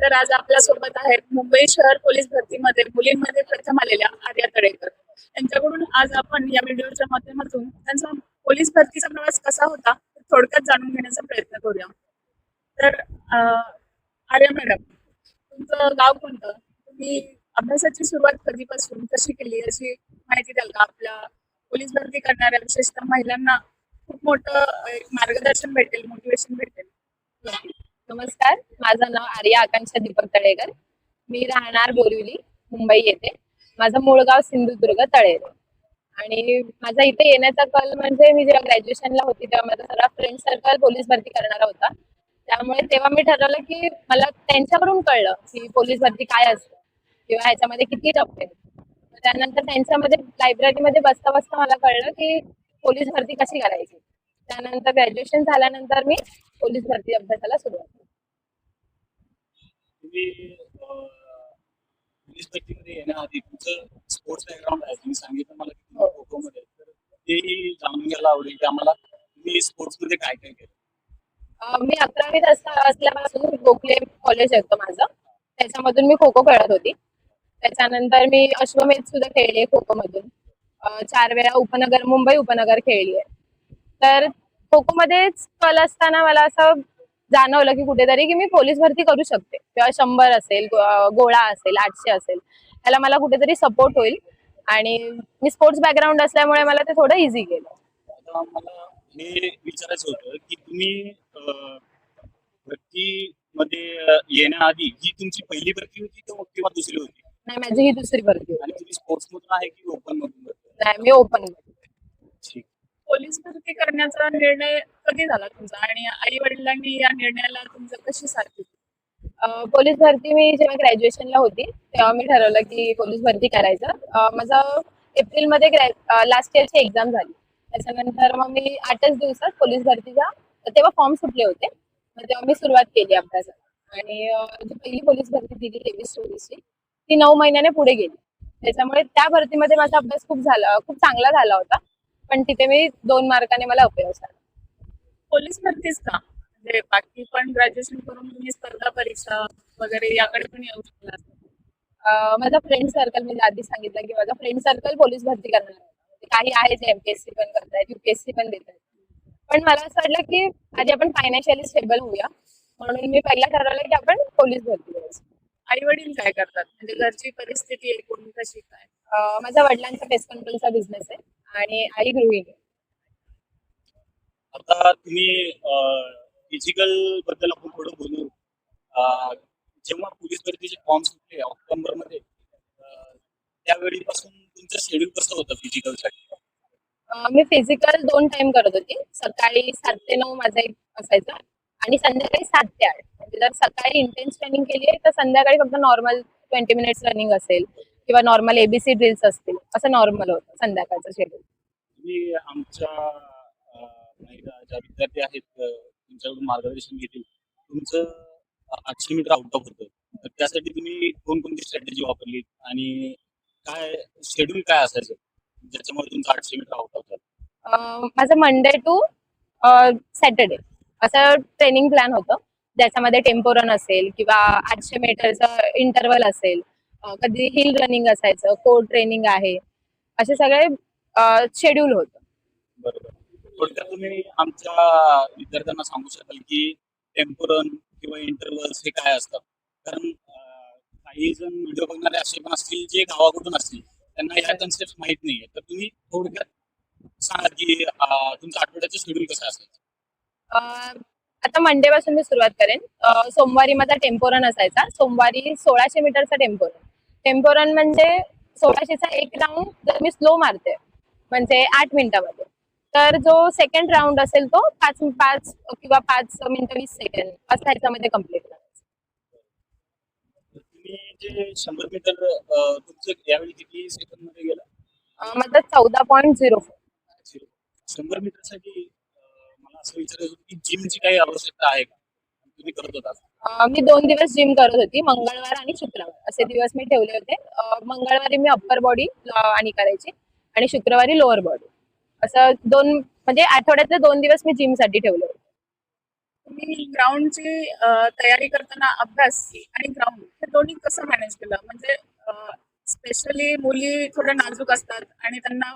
तर आज आपल्या सोबत आहेत मुंबई शहर पोलीस भरतीमध्ये मुलींमध्ये प्रथम आलेल्या आर्या तळेकर. त्यांच्याकडून आज आपण या व्हिडिओच्या माध्यमातून त्यांचा पोलीस भरतीचा प्रवास कसा होता ते थोडक्यात जाणून घेण्याचा प्रयत्न करूया. तर आर्या मॅडम, तुमचं गाव कोणतं? तुम्ही अभ्यासाची सुरुवात कधीपासून कशी केली याची माहिती द्याल का? आपल्या पोलीस भरती करणाऱ्या विशेषतः महिलांना खूप मोठं एक मार्गदर्शन भेटेल, मोटिवेशन भेटेल. नमस्कार, माझं नाव आर्या आकांक्षा दीपक तळेकर. मी राहणार बोरिवली, मुंबई येथे. माझं मूळ गाव सिंधुदुर्ग तळेरे. आणि माझा इथे येण्याचा कल म्हणजे मी जेव्हा ग्रॅज्युएशनला होती तेव्हा माझा सगळा फ्रेंड सर्कल पोलीस भरती करणारा होता. त्यामुळे तेव्हा मी ठरवलं की मला त्यांच्याकडून कळलं की पोलीस भरती काय असतं किंवा ह्याच्यामध्ये किती टप्पे आहेत. त्यानंतर त्यांच्यामध्ये लायब्ररीमध्ये बसता बसता मला कळलं की पोलीस भरती कशी करायची. त्यानंतर ग्रॅज्युएशन झाल्यानंतर मी पोलीस भरती अभ्यासाला सुरुवात केली. तुम्ही पोलीस भरतीमध्ये येण्याआधी तुमचं स्पोर्ट्स बॅकग्राऊंड आहे, तुम्ही सांगितलं मला की तुम्ही खो खो मध्ये, तर तेही जाणून घ्यायला आवडेल की आम्हाला तुम्ही स्पोर्ट्स मध्ये काय काय केलं. मी 11वीत असल्यापासून गोखले कॉलेज होतं माझं, त्याच्यामधून मी खो खो खेळत होती. त्याच्यानंतर मी अश्वमेध सुद्धा खेळली आहे खो खो मधून. 4 वेळा मुंबई उपनगर खेळली आहे. तर खो खो मध्येच कल असताना मला असं जाणवलं की कुठेतरी की मी पोलीस भरती करू शकते किंवा 100 असेल, गोळा असेल, 800 असेल, त्याला मला कुठेतरी सपोर्ट होईल. आणि मी स्पोर्ट्स बॅकग्राऊंड असल्यामुळे मला ते थोडं इझी गेलं. आता मला हे विचारायचं होतं की तुम्ही भरतीमध्ये येण्याआधी ही तुमची पहिली भरती होती किंवा दुसरी होती? नाही, माझी ही दुसरी भरती होती. आणि तुम्ही स्पोर्ट्स मधून आहे की ओपन मधून? नाही, मी ओपन. ठीक. पोलीस भरती करण्याचा निर्णय कधी झाला तुमचा आणि आई वडिलांनी या निर्णयाला तुमचं कशी साथ दिली? पोलीस भरती मी जेव्हा ग्रॅज्युएशनला होती तेव्हा मी ठरवलं की पोलीस भरती करायचं. माझं एप्रिलमध्ये लास्ट इयरची एक्झाम झाली. त्याच्यानंतर मग मी 8च दिवसात पोलीस भरतीचा तेव्हा फॉर्म सुटले होते. मग तेव्हा मी सुरुवात केली अभ्यासाला. आणि जी पहिली पोलीस भरती दिली 23-24ची, ती 9 महिन्याने पुढे गेली. त्याच्यामुळे त्या भरतीमध्ये माझा अभ्यास खूप चांगला झाला होता. पण तिथे मी 2 मार्काने मला अपयश आला. पोलीस भरतीच का, म्हणजे बाकी पण ग्रॅज्युएशन करून तुम्ही स्पर्धा परीक्षा वगैरे याकडे पण येऊ शकला? माझा फ्रेंड सर्कल, मी आधी सांगितलं की माझा फ्रेंड सर्कल पोलीस भरती करणार आहे. काही आहे जे एमपीएससी पण करतायत, युपीएससी पण देत आहेत. पण मला असं वाटलं की आधी आपण फायनान्शियली स्टेबल होऊया, म्हणून मी पहिला ठरवलं की आपण पोलीस भरती करायची. आई वडील काय करतात, म्हणजे घरची परिस्थिती एकूण कशी काय? माझ्या वडिलांचा पेस्ट कंट्रोलचा बिझनेस आहे आणि आई गृहिणी. आता तुम्ही फिजिकल बद्दल आपण थोडं बोलू. जेव्हा पोलीस भरतीचे फॉर्म सुटले ऑक्टोबर मध्ये, त्यावेळीपासून तुमचं शेड्यूल कसं होतं फिजिकलसाठी? मी फिजिकल 2 टाइम करत होती. सकाळी 7 ते 9 माझा एक असायचा आणि संध्याकाळी 7 ते 8. म्हणजे जर सकाळी इंटेन्स ट्रेनिंग केली आहे तर संध्याकाळी फक्त नॉर्मल 20 मिनिट्स रनिंग असेल किंवा नॉर्मल एबीसी ड्रिल्स असतील, असं नॉर्मल होतं संध्याकाळचं शेड्यूल. तुम्ही आमच्या महिला ज्या विद्यार्थी आहेत तुमच्याकडून मार्गदर्शन घेतील. तुमचं 800 मीटर आउट ऑफ होतं, तर त्यासाठी तुम्ही कोणकोणती स्ट्रॅटेजी वापरली आणि काय शेड्यूल काय असायचं ज्याच्यामुळे तुमचं 800 मीटर आउट ऑफ झालं? माझं मंडे टू सॅटर्डे असं ट्रेनिंग प्लॅन होतं, ज्याच्यामध्ये टेम्पो रन असेल किंवा 800 मीटरचं इंटरवल असेल, कधी हिल रनिंग असायचं, कोर ट्रेनिंग आहे, असे सगळे शेड्यूल होतं. बरोबर. थोडक्यात तुम्ही आमच्या विद्यार्थ्यांना सांगू शकाल की टेम्पो रन किंवा इंटरवल्स हे काय असतात? कारण काही जण व्हिडिओ बघणारे असे पण असतील जे गावाकडून असतील, त्यांना या कन्सेप्ट माहित नाहीये. तर तुम्ही थोडक्यात सांगा की तुमचं आठवड्याचं शेड्यूल कसं असायचं? आता मंडे पासून मी सुरुवात करेन. सोमवारी माझा टेम्पो रन असायचा. सोमवारी 1600 मीटरचा टेम्पो रन. टेम्पो रन म्हणजे 1600चा एक राऊंड जर मी स्लो मारते म्हणजे 8 मिनिटामध्ये, तर जो सेकंड राऊंड असेल तो 5 किंवा 5 मिनिटं 20 सेकंड असं ह्याच्यामध्ये कम्प्लीट करायचं. तुम्ही जे 100 मीटर तुमचं यावेळी किती सेकंड मध्ये गेलं? माझं 14.04. 100 मीटरसाठी मला असं विचारायचं होतं की जिमची काही आवश्यकता आहे का, तुम्ही करत होता? मी 2 दिवस जिम करत होती, मंगळवार आणि शुक्रवार असे दिवस मी ठेवले होते. मंगळवारी मी अप्पर बॉडी आणि करायची आणि शुक्रवारी लोअर बॉडी, असं 2 म्हणजे आठवड्यातले 2 दिवस मी जिम साठी ठेवले होते. तुम्ही ग्राउंडची तयारी करताना अभ्यास आणि ग्राउंड हे दोन्ही कसं मॅनेज केलं? म्हणजे स्पेशली मुली थोड्या नाजूक असतात आणि त्यांना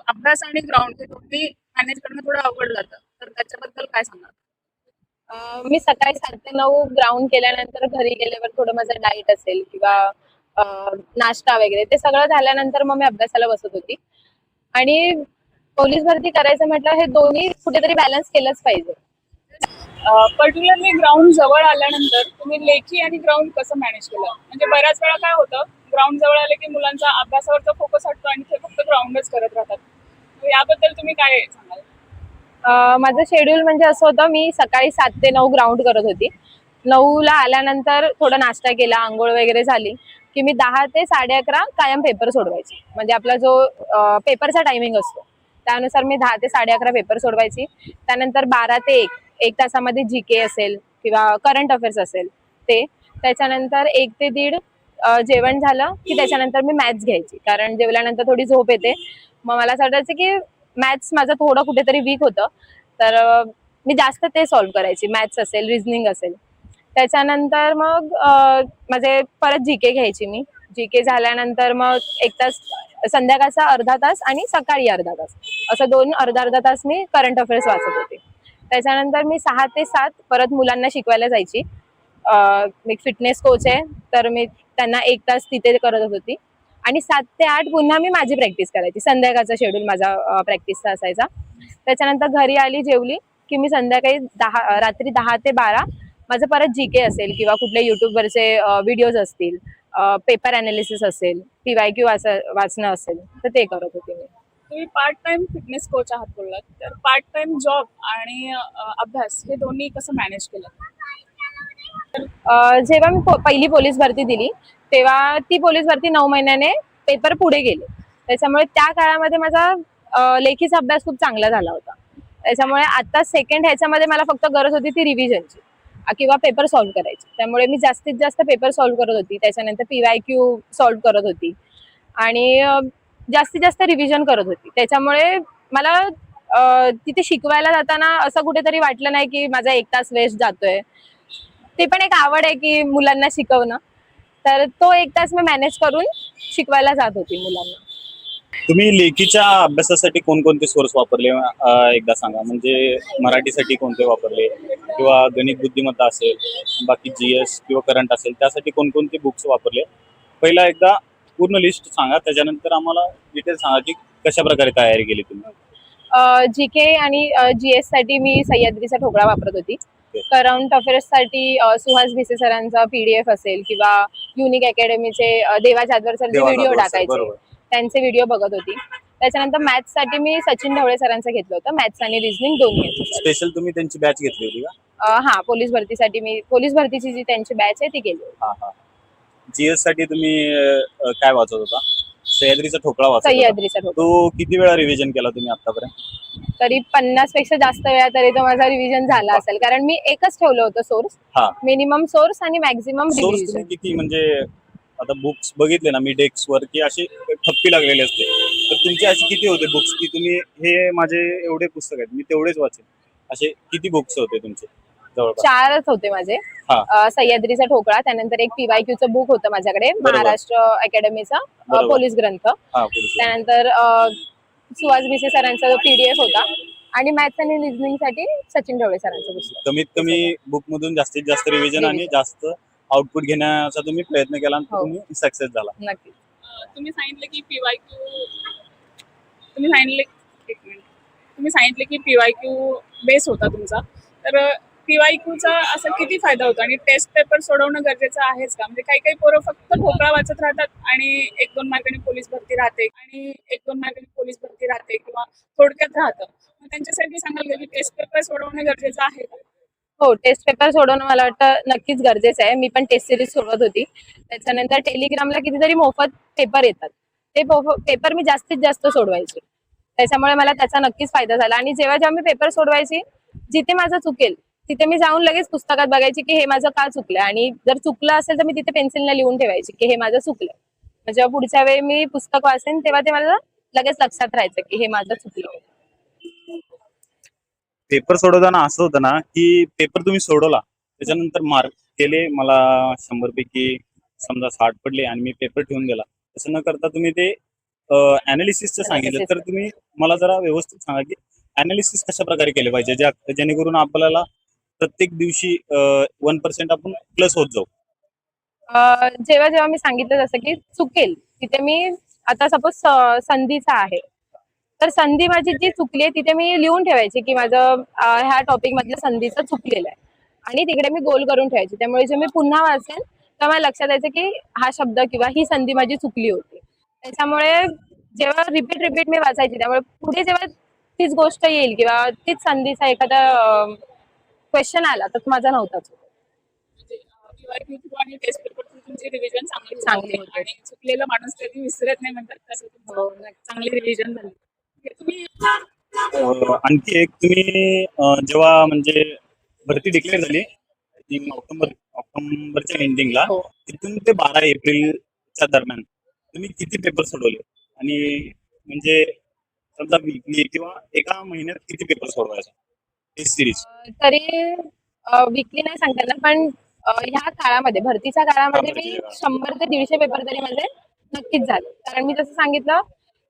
अभ्यास आणि ग्राउंड हे दोन्ही मॅनेज करणं थोडं अवघड जातं. तर त्याच्याबद्दल काय सांगाल? मी सकाळी 7 ते 9 ग्राउंड केल्यानंतर घरी गेल्यावर थोडं माझं डाएट असेल किंवा नाश्ता वगैरे ते सगळं झाल्यानंतर मग मी अभ्यासाला बसत होती. आणि पोलीस भरती करायचं म्हटलं हे दोन्ही कुठेतरी बॅलन्स केलंच पाहिजे. पर्टिक्युलरली ग्राउंड जवळ आल्यानंतर तुम्ही लेखी आणि ग्राउंड कसं मॅनेज केलं? म्हणजे बऱ्याच वेळा काय होतं, ग्राउंड जवळ आले की मुलांचा अभ्यासावरचा फोकस हटतो आणि ते फक्त ग्राउंडच करत राहतात. तर याबद्दल तुम्ही काय सांगाल? माझं शेड्यूल म्हणजे असं होतं, मी सकाळी 7 ते 9 ग्राउंड करत होती. 9ला आल्यानंतर थोडा नाश्ता केला, अंघोळ वगैरे झाली की मी 10 ते 11:30 कायम पेपर सोडवायची. म्हणजे आपला जो पेपरचा टायमिंग असतो त्यानुसार मी 10 ते 11:30 पेपर सोडवायची. त्यानंतर 12 ते 1 तासामध्ये जीके असेल किंवा करंट अफेअर्स असेल ते. त्याच्यानंतर 1 ते 1:30 जेवण झालं की त्याच्यानंतर मी मॅथ्स घ्यायची, कारण जेवल्यानंतर थोडी झोप येते. मग मला असं वाटायचं की मॅथ्स माझं थोडं कुठेतरी वीक होतं, तर मी जास्त ते सॉल्व्ह करायची. मॅथ्स असेल, रिझनिंग असेल. त्याच्यानंतर मग माझे परत जीके घ्यायची मी. जीके झाल्यानंतर मग 1 तास संध्याकाळचा अर्धा तास आणि सकाळी अर्धा तास, असं 2 अर्धा तास मी करंट अफेअर्स वाचत होते. त्याच्यानंतर मी 6 ते 7 परत मुलांना शिकवायला जायची. मी फिटनेस कोच आहे, तर मी त्यांना 1 तास तिथे करत होती. आणि 7 ते 8 पुन्हा मी माझी प्रॅक्टिस करायची. संध्याकाळचा शेड्यूल माझा प्रॅक्टिसचा असायचा. त्याच्यानंतर घरी आली, जेवली की मी संध्याकाळी रात्री 10 ते 12 माझं परत जीके असेल किंवा कुठले युट्यूबवरचे व्हिडिओज असतील, पेपर अनालिसिस असेल, पीवायक्यू वाचणं असेल, तर ते करत होते मी. तुम्ही पार्ट टाइम फिटनेस कोच आहात बोललात, तर पार्ट टाइम जॉब आणि अभ्यास हे दोन्ही कसं मॅनेज केलं? जेव्हा मी पहिली पोलीस भरती दिली तेव्हा ती पोलीस भरती 9 महिन्याने पेपर पुढे गेले. त्याच्यामुळे त्या काळामध्ये माझा लेखीचा अभ्यास खूप चांगला झाला होता. त्याच्यामुळे आता सेकंड ह्याच्यामध्ये मला फक्त गरज होती ती रिव्हिजनची किंवा पेपर सॉल्व्ह करायची. त्यामुळे मी जास्तीत जास्त पेपर सॉल्व्ह करत होती. त्याच्यानंतर पीवायक्यू सॉल्व्ह करत होती आणि जास्तीत जास्त रिव्हिजन करत होती. त्याच्यामुळे मला तिथे शिकवायला जाताना असं कुठेतरी वाटलं नाही की माझा 1 तास वेस्ट जातोय. ते पण एक आवड आहे की मुलांना शिकवणं, तर तो 1 तास मी मॅनेज करून शिकवायला जात होती मुलांना. तुम्ही लेखीच्या अभ्यासासाठी कोणकोणते सोर्स वापरले एकदा सांगा. म्हणजे मराठीसाठी कोणते वापरले किंवा गणित बुद्धिमत्ता असेल, बाकी जीएस किंवा करंट असेल, त्यासाठी कोणकोणते बुक्स वापरले? पहिला एकदा पूर्ण लिस्ट सांगा, त्याच्यानंतर आम्हाला डिटेल सांगा की कशा प्रकारे तयारी केली तुम्ही. जीके आणि जीएस साठी मी सह्याद्रीचा ठोकळा वापरत होती. करंट अफेअर्स साठी सुहास भिसे सरांचा पीडीएफ असेल किंवा युनिक अकॅडमीचे देवा जाधवर सर जे व्हिडिओ टाकायचे त्यांचे व्हिडिओ बघत होती. त्याच्यानंतर मॅथ्स साठी मी सचिन ढवळे सरांचं घेतलं होतं, मॅथ्स आणि रिझनिंग दोन्ही. स्पेशल तुम्ही त्यांची बॅच घेतली होती का? हा, पोलीस भरतीसाठी मी पोलीस भरतीची जी त्यांची बॅच आहे ती केली. जीएस साठी तुम्ही काय वाचत होता? सह्याद्रीचा ठोकळा वाचत होता. सह्याद्रीचा ठोकळा. तो किती वेळा रिव्हिजन केला तुम्ही आतापर्यंत? तरी 50 पेक्षा जास्त वेळा तरी तो माझा रिव्हिजन झाला असेल, कारण मी एकच ठेवलं होतं सोर्स. मिनिमम सोर्स आणि मॅक्झिमम सोर्स रिव्हिजन. तुम्ही किती, म्हणजे आता बुक्स बघितले ना मी डेस्कवर की अशी ठप्पी लागलेली असते, तर तुमची अशी किती होते बुक्स की तुम्ही हे माझे एवढे पुस्तक आहेत मी तेवढेच वाचेन, असे किती बुक्स होते तुमचे? जवळपास 4च होते माझे. सह्याद्रीचा ठोकळा, त्यानंतर एक पीवायक्यूचं बुक होतं माझ्याकडे, महाराष्ट्र अकॅडमीचा पोलीस ग्रंथ. त्यानंतर सुहास भिसे सरांचा पीडीएफ होता आणि मॅथ्स आणि रिझनिंग साठी सचिन ढवळे सरांचं पुस्तक. कमीत कमी बुक मधून जास्तीत जास्त रिव्हिजन आणि जास्त आउटपुट घेण्याचा तुम्ही प्रयत्न केला आणि तुम्ही सक्सेस झाला. नक्की. तुम्ही सांगितलं की तुम्ही सांगितले की पीवायक्यू बेस होता तुमचा, तर पीवायक्यूचा असा किती फायदा होतो आणि टेस्ट पेपर सोडवणं गरजेचं आहेच का? म्हणजे काही काही पोरं फक्त ठोकळा वाचत राहतात आणि 1-2 मार्कांनी पोलीस भरती राहते किंवा थोडक्यात राहतं. मग त्यांच्यासाठी सांगाल का की टेस्ट पेपर सोडवणं गरजेचं आहे का? हो, टेस्ट पेपर सोडवणं मला वाटतं नक्कीच गरजेचं आहे. मी पण टेस्ट सिरीज सोडवत होती. त्याच्यानंतर टेलिग्रामला कितीतरी मोफत पेपर येतात, ते पेपर मी जास्तीत जास्त सोडवायचे. त्याच्यामुळे मला त्याचा नक्कीच फायदा झाला. आणि जेव्हा जेव्हा मी पेपर सोडवायची, जिथे माझं चुकेल तिथे मी जाऊन लगेच पुस्तकात बघायची की हे माझं का चुकलं, आणि जर चुकलं असेल तर मी तिथे पेन्सिलने लिहून ठेवायची की हे माझं चुकलं. जेव्हा पुढच्या वेळी मी पुस्तक वाचेन तेव्हा ते मला लगेच लक्षात राहायचं की हे माझं चुकलं. पेपर सोडवताना असं होतं ना की पेपर तुम्ही सोडवला त्याच्यानंतर मार्क केले मला 100 पैकी समजा 60 पडले आणि मी पेपर ठेवून गेला, तसं न करता तुम्ही ते अनालिसिसचं सांगितलं. तर तुम्ही मला जरा व्यवस्थित सांगा की अनालिसिस कशा प्रकारे केले पाहिजे जेणेकरून आपल्याला प्रत्येक दिवशी 1% आपण प्लस होत जाऊ. जेव्हा जेव्हा मी सांगितलं जसं की चुकेल तिथे मी आता सपोज संधीचा आहे तर संधी माझी जी चुकली आहे तिथे मी लिहून ठेवायची की माझं ह्या टॉपिक मधलं संधीचं चुकलेलं आहे आणि तिकडे मी गोल करून ठेवायची. त्यामुळे जे मी पुन्हा वाचेन तर मला लक्षात यायचं की हा शब्द किंवा ही संधी माझी चुकली होती. त्याच्यामुळे जेव्हा रिपीट मी वाचायची त्यामुळे पुढे जेव्हा तीच गोष्ट येईल किंवा तीच संधीचा एखादा क्वेश्चन आला तर माझा नव्हताच. PYQ थ्रू आणि टेस्ट पेपर थ्रू तुमची रिव्हिजन चांगली चांगली होते होते. आणि चुकलेला माणूस कधी विसरत नाही म्हणतात तसं तुमचं चांगली रिव्हिजन झाली. तुम्ही आणखी एक तुम्ही जेव्हा म्हणजे भरती डिक्लेअर झाली I think ऑक्टोबरच्या एंडिंगला, हो. तिथून ते 12 एप्रिलच्या दरम्यान तुम्ही किती पेपर सोडवले आणि म्हणजे समजा वीकली किंवा एका महिन्यात किती पेपर सोडवायचा टेस्ट सिरीज? तरी वीकली नाही सांगता येणार पण ह्या काळामध्ये भरतीच्या काळामध्ये मी भरतीच्या काळात. 100 ते 150 पेपर तरी माझे नक्कीच झाले. कारण मी जसं सांगितलं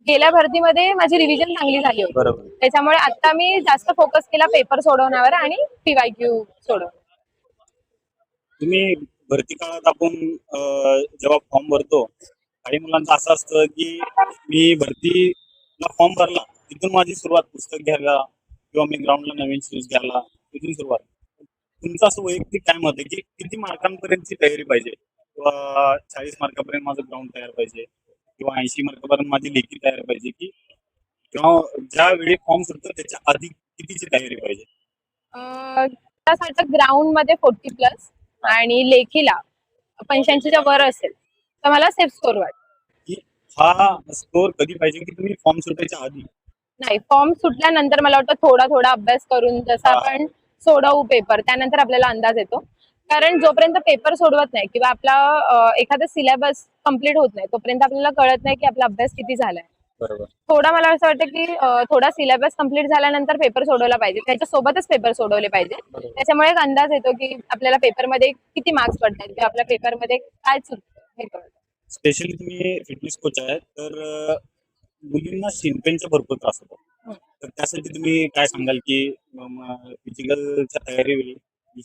गेल्या भरतीमध्ये माझी रिव्हिजन चांगली झाली होती. बरोबर. त्याच्यामुळे आता मी जास्त फोकस केला पेपर सोडवण्यावर आणि PYQ सोडवण्यावर. तुम्ही भरती काळात आपण जेव्हा फॉर्म भरतो काही मुलांचं असं असतं की मी भरतीला फॉर्म भरला तिथून माझी सुरुवात पुस्तक घ्यायला किंवा मी ग्राउंडला नवीन शूज घ्यायला तिथून सुरुवात. तुमचं असं वैयक्तिक काय मत आहे की किती मार्कांपर्यंतची तयारी पाहिजे किंवा 40 मार्कापर्यंत माझं ग्राउंड तयार पाहिजे किंवा 80 मार्कापर्यंत माझी लेखी तयार पाहिजे की किंवा ज्या वेळी फॉर्म सुटतो त्याच्या आधी कितीची तयारी पाहिजे? त्यासाठी ग्राउंड मध्ये 40+ आणि लेखीला 85च्या वर असेल तर मला सेफ स्कोर वाटतं. की हा स्कोर कधी पाहिजे की तुम्ही फॉर्म सुटायच्या आधी? नाही फॉर्म सुटल्यानंतर मला वाटतं थोडा अभ्यास करून जसं आपण सोडवू पेपर त्यानंतर आपल्याला अंदाज येतो. कारण जोपर्यंत पेपर सोडवत नाही किंवा आपला एखादा सिलेबस कंप्लीट होत नाही तोपर्यंत आपल्याला कळत नाही की आपला अभ्यास किती झालाय. बरोबर. थोडा मला असं वाटतं की थोडा सिलेबस कंप्लीट झाल्यानंतर पेपर सोडवला पाहिजे त्याच्यासोबतच पेपर सोडवले पाहिजे. त्याच्यामुळे एक अंदाज येतो की आपल्याला पेपरमध्ये किती मार्क्स पडतात किंवा आपल्या पेपरमध्ये काय चुकतं हे कळतं. स्पेशली तुम्ही फिटनेस कोच आहे तर मुलींना शिनपेनचा भरपूर त्रास होतो. तर त्यासाठी तुम्ही काय सांगाल की फिजिकलच्या तयारीवेळी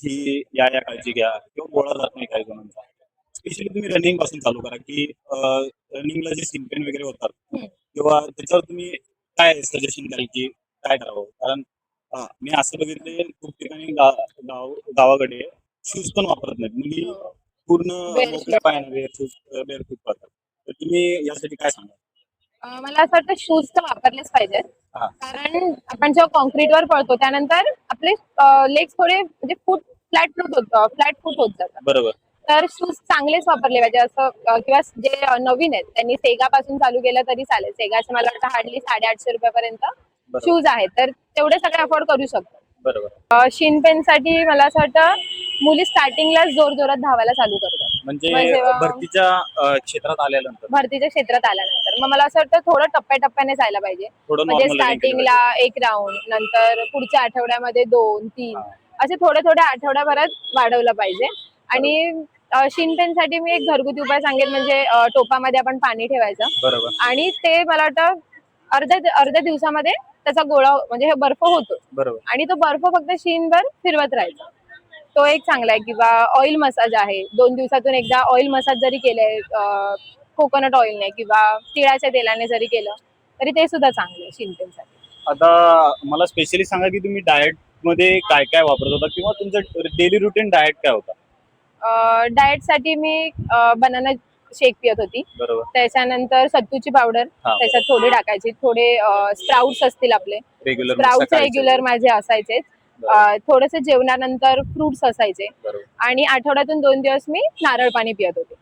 ही या काळजी घ्या किंवा गोळा जात नाही काही जणांचा. स्पेशली तुम्ही रनिंग पासून चालू करा की रनिंगला जे शिनपेन वगैरे होतात किंवा त्याच्यावर तुम्ही काय सजेशन द्याल की काय करावं? कारण मी असं बघितले खूप ठिकाणी गावाकडे शूज पण वापरत नाहीत मुली पूर्ण Bare मोकळ्या पायाने बेअरफूट करतात. तर तुम्ही यासाठी काय सांगाल? मला असं वाटतं शूज तर वापरलेच पाहिजेत. हा. कारण आपण जेव्हा कॉन्क्रीटवर पळतो त्यानंतर आपले लेग्स थोडे म्हणजे फ्लॅट फूट होत जातात. बरोबर. तर शूज चांगलेच वापरले पाहिजे असं किंवा जे नवीन आहेत त्यांनी सेगा पासून चालू केलं तरी चालेल. सेगाचे मला वाटतं हार्डली 850 रुपयापर्यंत बरोबर. शूज आहेत तर तेवढे सगळे अफोर्ड करू शकतो. बरोबर. शिन पेन साठी मला असं वाटतं मुली स्टार्टिंगलाच जोरात धावायला चालू करतात. म्हणजे मग जेव्हा भरतीच्या क्षेत्रात आल्यानंतर भरतीच्या क्षेत्रात आल्यानंतर मग मला असं वाटतं थोडं टप्प्याटप्प्याने जायला पाहिजे. थोडं म्हणजे normal running केलं स्टार्टिंगला 1 राऊंड नंतर पुढच्या आठवड्यामध्ये 2, 3 असे थोड्या आठवड्याभरात वाढवलं पाहिजे. आणि शिन पेन साठी मी एक घरगुती उपाय सांगेन म्हणजे टोपामध्ये आपण पाणी ठेवायचं. बरोबर. आणि ते मला वाटतं अर्ध्या दिवसामध्ये त्याचा गोळा म्हणजे हे बर्फ होतो. बरोबर. आणि तो बर्फ फक्त शिनभर फिरवत राहायचा. तो एक चांगला आहे. किंवा ऑइल मसाज आहे 2 दिवसातून एकदा ऑइल मसाज जरी केले कोकोनट ऑइलने किंवा तिळाच्या तेलाने जरी केलं तरी ते सुद्धा चांगलं आहे शिन पेनसाठी. आता मला स्पेशली सांगा की तुम्ही डाएट मध्ये काय काय वापरत होता किंवा तुमचं डेली रुटीन डाएट काय होता? डाएट साठी मी बनाना शेक पित होती. बरोबर. त्याच्यानंतर सत्तूची पावडर त्याच्यात थोडी टाकायची. थोडे स्प्राउट्स असतील आपले स्प्राउट्स रेग्युलर माझे असायचे. थोडेसे जेवणानंतर फ्रुट्स असायचे. बरोबर. आणि आठवड्यातून 2 दिवस मी नारळ पाणी पित होते.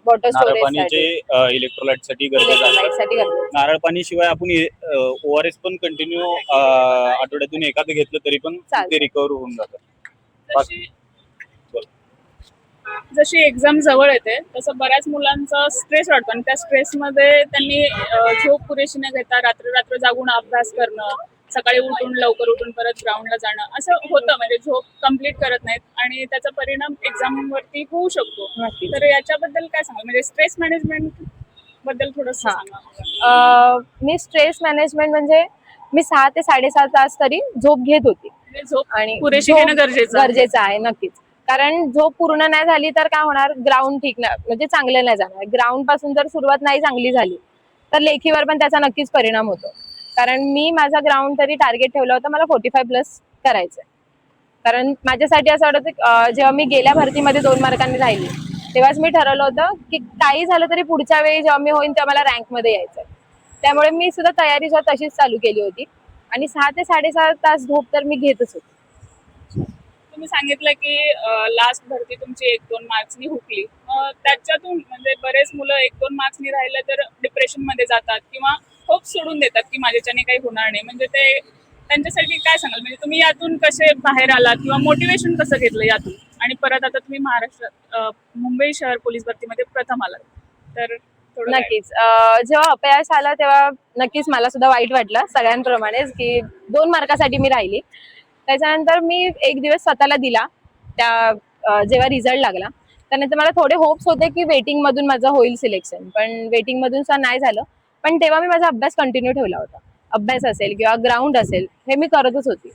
वॉटर नारळ स्टोरेज पाणी जे इलेक्ट्रोलाइट साठी गरजेचं आहे. साठी नारळ पाणी शिवाय आपण ORS पण कंटिन्यू आठवड्यातून एखादं घेतलं तरी पण चालतं. ते रिकवर होऊन जातं. जशी एक्झाम जवळ येते तसं बऱ्याच मुलांचा स्ट्रेस वाटतो आणि त्या स्ट्रेसमध्ये त्यांनी झोप पुरेशी न घेता रात्र जागून अभ्यास करणं सकाळी उठून लवकर उठून परत ग्राउंडला जाणं असं होतं, म्हणजे झोप कंप्लीट करत नाहीत आणि त्याचा परिणाम एक्झाम वरती होऊ शकतो. नक्कीच. तर याच्याबद्दल काय सांगाल, म्हणजे स्ट्रेस मॅनेजमेंट बद्दल थोडंसं हा. सांगा. मी स्ट्रेस मॅनेजमेंट म्हणजे मी 6 ते 7.5 तास तरी झोप घेत होती. म्हणजे झोप आणि पुरेशी झोप घेणं गरजेचं आहे. गरजेचं आहे नक्कीच. कारण झोप पूर्ण नाही झाली तर काय होणार, ग्राउंड ठीक नाही म्हणजे चांगलं नाही जाणार. ग्राउंड पासून जर सुरुवात नाही चांगली झाली तर लेखीवर पण त्याचा नक्कीच परिणाम होतो. कारण मी माझा ग्राउंड तरी टार्गेट ठेवला होता, मला 45 प्लस करायचंय. कारण माझ्यासाठी असं वाटतं की जेव्हा मी गेल्या भरतीमध्ये 2 मार्कांनी राहिली तेव्हाच मी ठरवलं होतं की काही झालं तरी पुढच्या वेळी जेव्हा मी होईन तेव्हा मला रँकमध्ये यायचंय. त्यामुळे मी सुद्धा तयारी सुद्धा तशीच चालू केली होती आणि 6 ते 6.5 तास झोप तर मी घेतच होते. तुम्ही सांगितलं की लास्ट भरती तुमची 1-2 मार्क्सनी हुकली. त्याच्यातून म्हणजे बरेच मुलं 1-2 मार्क्सनी राहिलं तर डिप्रेशन मध्ये जातात किंवा होप सोडून देतात की माझ्याच्याने काही होणार नाही. म्हणजे ते त्यांच्यासाठी काय सांगाल, म्हणजे तुम्ही यातून कसे बाहेर आलात किंवा मोटिवेशन कसं घेतलं यातून, आणि परत आता तुम्ही महाराष्ट्रात मुंबई शहर पोलीस भरतीमध्ये प्रथम आलात, तर थोडं काय? नक्कीच. जेव्हा अपयश आलं तेव्हा नक्कीच मला सुद्धा वाईट वाटलं सगळ्यांप्रमाणेच की 2 मार्कासाठी मी राहिली. त्याच्यानंतर मी एक दिवस स्वतःला दिला त्या जेव्हा रिझल्ट लागला त्यानंतर मला थोडे होप्स होते की वेटिंग मधून माझं होईल सिलेक्शन, पण वेटिंग मधून सुद्धा नाही झालं. पण तेव्हा मी माझा अभ्यास कंटिन्यू ठेवला होता. अभ्यास असेल किंवा ग्राउंड असेल हे मी करतच होती.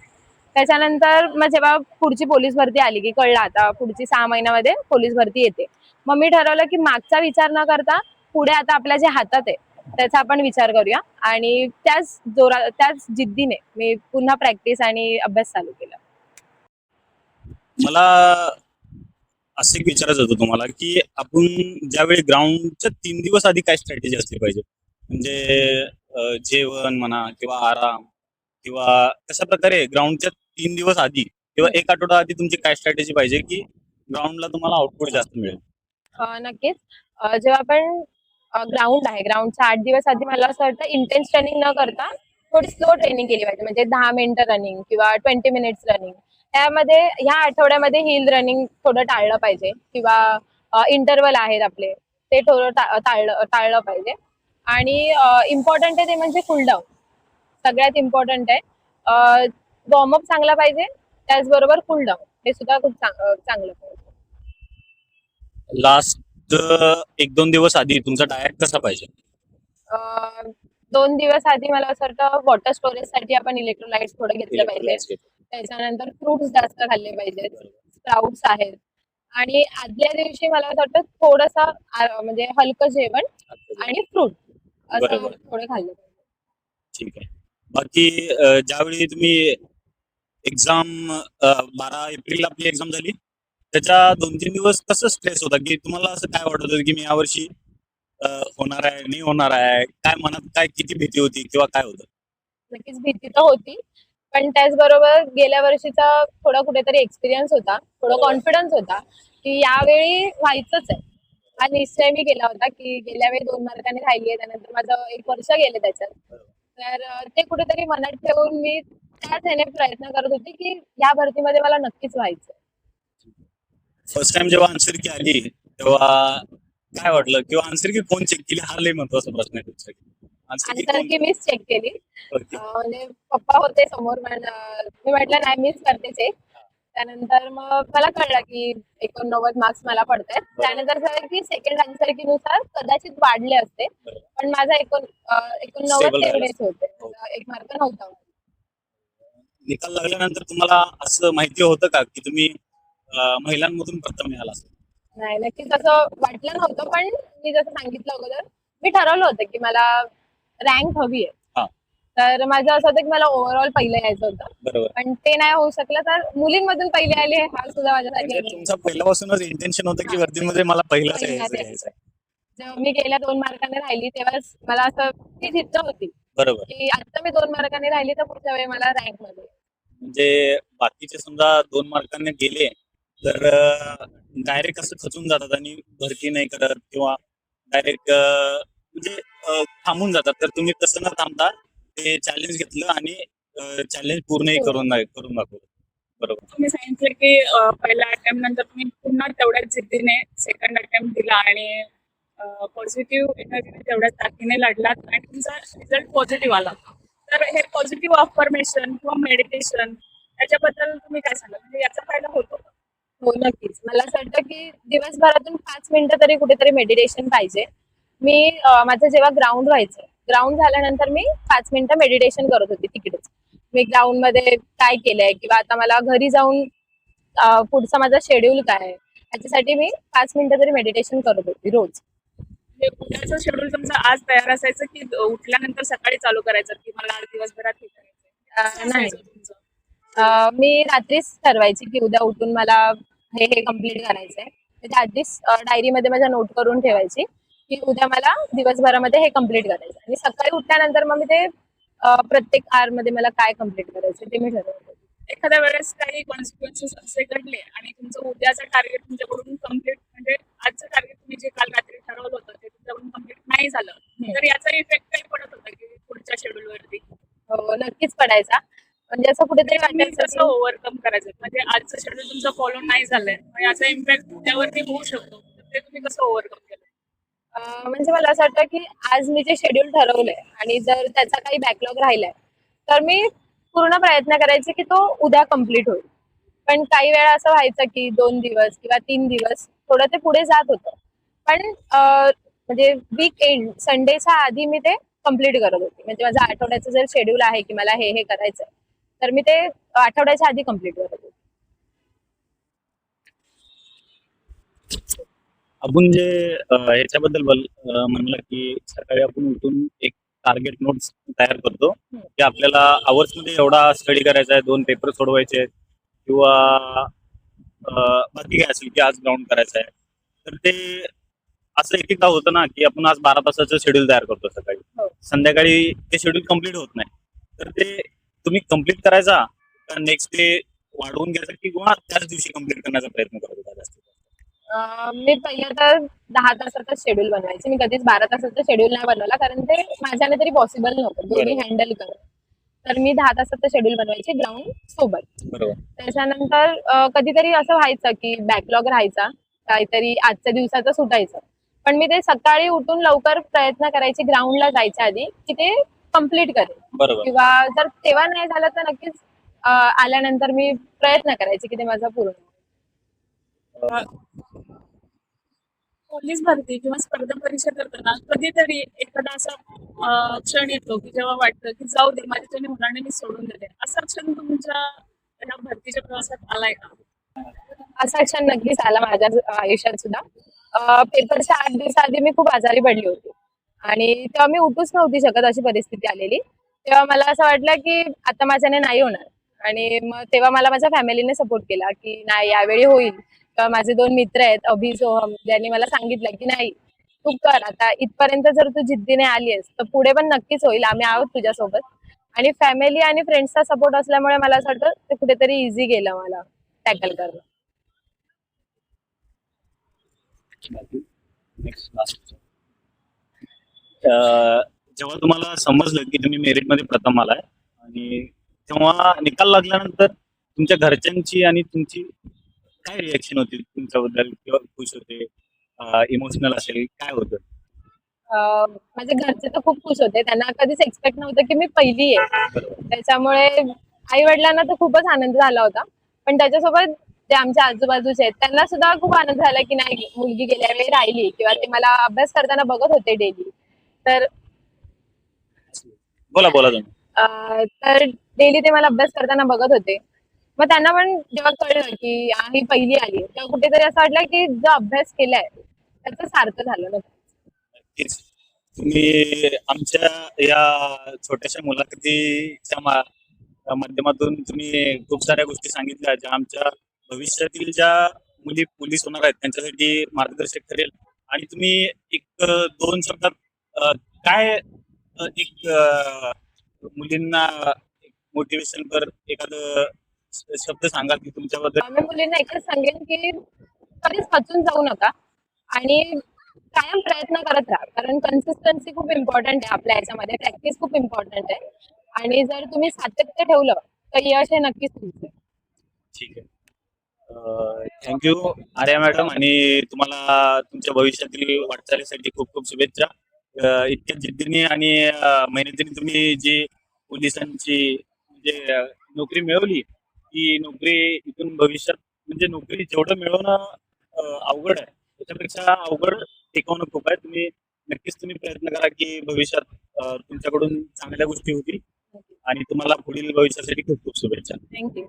त्याच्यानंतर मग जेव्हा पुढची पोलीस भरती आली की कळलं आता पुढची 6 महिन्यामध्ये पोलीस भरती येते, मग मी ठरवलं की मागचा विचार न करता पुढे आता आपल्या जे हातात आहे त्याचा आपण विचार करूया आणि त्याच जिद्दीने मी पुन्हा प्रॅक्टिस आणि अभ्यास चालू केला. मला असं एक विचारायचं होतं तुम्हाला की आपण ज्यावेळी ग्राउंडच्या 3 दिवस आधी काय स्ट्रॅटेजी असली पाहिजे, म्हणजे जेवण म्हणा किंवा आराम किंवा कशा प्रकारे ग्राउंडच्या 3 दिवस आधी किंवा 1 आठवडा आधी तुमची काय स्ट्रॅटेजी पाहिजे की ग्राउंडला तुम्हाला आउटपुट जास्त मिळेल? नक्कीच. जेव्हा आपण ग्राउंड आहे ग्राउंडच्या 8 दिवस आधी मला असं वाटतं इंटेन्स ट्रेनिंग न करता थोडी स्लो ट्रेनिंग केली पाहिजे. म्हणजे 10 मिनिटं रनिंग किंवा 20 मिनिट्स रनिंग. त्यामध्ये ह्या आठवड्यामध्ये हिल रनिंग थोडं टाळलं पाहिजे किंवा इंटरवल आहेत आपले ते थोडं टाळलं पाहिजे. आणि इम्पॉर्टंट आहे ते म्हणजे कूलडाऊन. सगळ्यात इम्पॉर्टंट आहे. वॉर्मअप चांगला पाहिजे, त्याचबरोबर कूलडाऊन हे सुद्धा खूप चांगलं पाहिजे. लास्ट 1-2 दिवस आधी तुमचा डाएट कसा पाहिजे? 2 दिवस आधी मला असं वाटतं वॉटर स्टोरेज साठी आपण इलेक्ट्रोलाइट्स थोडं घेतलं पाहिजे. त्याच्यानंतर फ्रुट्स जास्त खाल्ले पाहिजेत. स्प्राउट्स आहेत आणि आदल्या दिवशी मला असं वाटतं थोडंसं म्हणजे हलकं जेवण आणि फ्रूट असं बरोबर. थोडं खाल्लं पाहिजे. ठीक आहे. बाकी ज्यावेळी तुम्ही एक्झाम 12 एप्रिलला आपली एक्झाम झाली, त्याच्या 2-3 दिवस कसं स्ट्रेस होता की तुम्हाला असं काय वाटत होतं की मी यावर्षी होणार आहे, नाही होणार आहे? काय मनात काय किती भीती होती किंवा काय होतं? नक्कीच भीती तर होती, पण त्याचबरोबर गेल्या वर्षीचा थोडा कुठेतरी एक्सपिरियन्स होता, थोडा कॉन्फिडन्स होता की यावेळी व्हायचंच आहे. हा निश्चय मी केला होता की गेल्या वेळी 2 मार्कांनी राहिली आहे, त्यानंतर माझं 1 वर्ष गेले त्याच्यात. तर ते कुठेतरी मनात ठेवून मी त्याच ह्याने प्रयत्न करत होते की या भरतीमध्ये मला नक्कीच व्हायचं. फर्स्ट टाइम जेव्हा आन्सर की आली तेव्हा काय वाटलं किंवा आन्सर की कोण चेक केली हा लय महत्वाचा प्रश्न आहे तुमच्यासाठी. आन्सर की मीच चेक केली. ओके. म्हणजे पप्पा होते समोर, मी म्हटलं नाही मीच करते चेक. त्यानंतर मग मला कळलं की 89 मार्क्स मला पडतायत. त्यानंतर झालं की सेकंड आन्सर की नुसार कदाचित वाढले असते, पण माझा 89 Stable तेवढेच राहिला. होते. 1 मार्क नव्हता. निकाल लागल्यानंतर तुम्हाला असं माहिती होतं का की तुम्ही महिलांमधून प्रथम मिळाला असेल? नाही, नक्कीच असं वाटलं नव्हतं, पण मी जसं सांगितलं अगोदर मी ठरवलं होतं की मला रँक हवी आहे. हा. तर माझं असं होतं की मला ओव्हरऑल पहिलं यायचं होतं, बरोबर. पण ते नाही होऊ शकलं. तर मुलींमधून पहिले आले हा सुद्धा म्हणजे माझ्यासाठी तुमचा पहिल्यापासूनच इंटेन्शन होतं की हा. वर्दीमध्ये मला पहिलाच पहिलाच यायचं आहे. जेव्हा मी गेल्या 2 मार्काने राहिली तेव्हाच मला असं ती जिद्द होती बरोबर. की आता मी 2 मार्काने राहिली तर पुढच्या वेळी मला रँक मध्ये. म्हणजे बाकीचे समजा 2 मार्कांनी गेले तर डायरेक्ट असं खचून जातात आणि भरती नाही करत किंवा डायरेक्ट म्हणजे थांबून जातात. तर तुम्ही तसं न थांबता ते चॅलेंज घेतलं आणि चॅलेंज पूर्णही करून दाखवलं. बरोबर. तुम्ही सांगितलं की पहिल्या अटेम्प्ट नंतर तुम्ही पुन्हा तेवढ्याच जिद्दीने सेकंड अटेम्प्ट दिला आणि पॉझिटिव्ह एनर्जीने तेवढ्याच ताकदीने लढलात आणि तुमचा रिझल्ट पॉझिटिव्ह आला. तर हे पॉझिटिव्ह अफर्मेशन किंवा मेडिटेशन याच्याबद्दल तुम्ही काय सांगाल, म्हणजे याचा फायदा होतो का? हो, नक्कीच. मला असं वाटतं की दिवसभरातून 5 मिनिटं तरी कुठेतरी मेडिटेशन पाहिजे. मी माझं जेव्हा ग्राउंड व्हायचं, ग्राउंड झाल्यानंतर मी 5 मिनिटं मेडिटेशन करत होते तिकडेच. मी ग्राउंडमध्ये काय केलंय किंवा आता मला घरी जाऊन पुढचा माझा शेड्यूल काय आहे, याच्यासाठी मी 5 मिनिटं तरी मेडिटेशन करत होती रोज. म्हणजे उद्याचं शेड्यूल तुमचं आज तयार असायचं की उठल्यानंतर सकाळी चालू करायचं की मला आज दिवसभरात हे करायचं? कसं नाही. असायचं तुमचं? मी रात्रीच ठरवायची की उद्या उठून मला हे कम्प्लीट करायचंय. त्याच्या आधीच डायरीमध्ये माझ्या नोट करून ठेवायची की उद्या मला दिवसभरामध्ये हे कम्प्लीट करायचं आणि सकाळी उठल्यानंतर मग मी ते प्रत्येक आवर मध्ये मला काय कम्प्लीट करायचं ते मी ठरवते. एखाद्या वेळेस काही कॉन्सिक्वेन्सेस असे घडले आणि तुमचं उद्याचं टार्गेट तुमच्याकडून कम्प्लीट, म्हणजे आजचं टार्गेट तुम्ही जे काल रात्री ठरवलं होतं ते तुमच्याकडून कम्प्लीट नाही झालं, तर याचा इफेक्ट काही पडत होता की पुढच्या शेड्यूल वरती? हो, नक्कीच पडायचा. म्हणजे असं कुठेतरी तुम्ही वाटायचं कसं की ओव्हरकम करायचं, म्हणजे आजचं शेड्यूल तुमचं फॉलो नाही झालंय मग याचा इम्पॅक्ट उद्यावरती होऊ शकतो, तर ते तुम्ही कसं ओव्हरकम केलं? म्हणजे मला असं वाटतं की आज मी जे शेड्यूल ठरवलंय आणि जर त्याचा काही बॅकलॉग राहिलाय, तर मी पूर्ण प्रयत्न करायचे की तो उद्या कम्प्लीट होईल. पण काही वेळा असं व्हायचं की 2 दिवस किंवा 3 दिवस थोडं ते पुढे जात होतं. पण म्हणजे वीक एंड संडेच्या आधी मी ते कम्प्लीट करत होते. म्हणजे माझं आठवड्याचं जर शेड्यूल आहे की मला हे करायचंय, तर मी ते आठवड्याच्या आधी कम्प्लीट करत होते. आपण जे ह्याच्याबद्दल म्हणलं की सकाळी आपण उठून एक टार्गेट नोट्स तयार करतो की आपल्याला आवर्स मध्ये एवढा स्टडी करायचा आहे, 2 पेपर सोडवायचे आहेत किंवा बाकी काय असेल की आज ग्राउंड करायचं आहे. तर ते असं एक एकदा होतं ना की आपण आज 12 तासाचं शेड्यूल तयार करतो सकाळी, हो. संध्याकाळी ते शेड्यूल कम्प्लीट होत नाही. तर ते तुम्ही कम्प्लीट करायचा का नेक्स्ट डे वाढवून घ्यायचा किंवा त्याच दिवशी कम्प्लीट करण्याचा प्रयत्न करत होता जास्तीत जास्त? मी पहिलं तर 10 तासाचा शेड्यूल बनवायचे. मी कधीच 12 तासाचा शेड्यूल नाही बनवला, कारण ते माझ्याने तरी पॉसिबल नव्हतं दोन्ही बरोबर. हँडल करणं. तर मी 10 तासाचा शेड्यूल बनवायचे ग्राउंड सोबत. बरोबर. त्याच्यानंतर कधीतरी असं व्हायचं की बॅकलॉग राहायचा, काहीतरी आजच्या दिवसाचं सुटायचं. पण मी ते सकाळी उठून लवकर प्रयत्न करायचे ग्राउंडला जायच्या आधी की ते कम्प्लीट करेन. बरोबर. किंवा जर तेव्हा नाही झालं तर नक्कीच आल्यानंतर मी प्रयत्न करायचे की ते माझं पूर्ण व्हावं. पोलीस भरती किंवा स्पर्धा परीक्षा करताना कधीतरी एखादा असा क्षण येतो की जेव्हा वाटतं की जाऊ दे माझ्याच्याने होणार नाही, मी सोडून देते. असा क्षण तुमच्या या भरतीच्या प्रवासात आलाय का? असा क्षण नक्कीच आला माझ्या आयुष्यात सुद्धा. पेपरच्या 8 दिवसा आधी मी खूप आजारी पडली होती आणि तेव्हा मी उठूच नव्हती शकत अशी परिस्थिती आलेली. तेव्हा मला असं वाटलं की आता माझ्याने नाही होणार आणि मग तेव्हा मला माझ्या फॅमिलीने सपोर्ट केला की नाही यावेळी होईल. तेव्हा माझे 2 मित्र आहेत अभि, सोहम, ज्यांनी मला सांगितलं की नाही तू कर आता इथपर्यंत जर तू जिद्दीने आलीयस तर पुढे पण नक्कीच होईल. आम्ही आहोत तुझ्यासोबत. आणि फॅमिली आणि फ्रेंड्सचा सपोर्ट असल्यामुळे मला असं वाटतं ते कुठेतरी इझी गेलं मला टॅकल करणं. Next last. जेव्हा तुम्हाला समजलं की तुम्ही मेरिट मध्ये प्रथम आलाय आणि तेव्हा निकाल लागल्यानंतर तुमच्या घरच्यांची आणि तुमची काय रिएक्शन होती तुमच्याबद्दल, किंवा खुश होते, इमोशनल असेल, काय होतं? माझे घरचे तर खूप खुश होते. त्यांना कधीच एक्सपेक्ट नव्हतं की मी पहिली आहे. त्याच्यामुळे आई वडिलांना तर खूपच आनंद झाला होता. पण त्याच्यासोबत जे आमच्या आजूबाजूचे आहेत त्यांना सुद्धा खूप आनंद झाला की नाही मुलगी गेल्या वेळी राहिली किंवा ते मला अभ्यास करताना बघत होते डेली. तर बोला बोला तुम्ही. तर डेली ते मला अभ्यास करताना बघत होते. मग त्यांना पण जेव्हा कळलं की ही पहिली आली तेव्हा कुठेतरी असं वाटलं की जो अभ्यास केलाय त्याचं सार्थ झालं ना. नक्कीच. तुम्ही आमच्या या छोट्याशा मुलाखतीच्या माध्यमातून तुम्ही खूप साऱ्या गोष्टी सांगितल्या ज्या आमच्या भविष्यातील ज्या मुली पोलीस होणार आहेत त्यांच्यासाठी मार्गदर्शक ठरेल. आणि तुम्ही एक 2 शब्दात काय एक मुलींना मोटिवेशन कर एखादं शब्द सांगा की तुमच्याबद्दल. मी मुलींना एकच सांगेन की कधीच खचून जाऊ नका आणि कायम प्रयत्न करत राहा. कारण कन्सिस्टन्सी खूप इम्पॉर्टंट आहे आपल्या याच्यामध्ये. प्रॅक्टिस खूप इम्पॉर्टंट आहे आणि जर तुम्ही सातत्य ठेवलं तर यश हे नक्कीच तुमचं. ठीक आहे. थँक्यू आर्या मॅडम, आणि तुम्हाला तुमच्या भविष्यातील वाटचालीसाठी खूप खूप शुभेच्छा. इतक्या जिद्दीने आणि मेहनतीने तुम्ही जी पोलिसांची म्हणजे नोकरी मिळवली, ती नोकरी इथून भविष्यात म्हणजे नोकरी जेवढं मिळवणं अवघड आहे, त्याच्यापेक्षा अवघड टिकवणं खूप आहे. नक्कीच तुम्ही प्रयत्न करा की भविष्यात तुमच्याकडून चांगल्या गोष्टी होतील आणि तुम्हाला पुढील भविष्यासाठी खूप खूप शुभेच्छा. थँक्यू.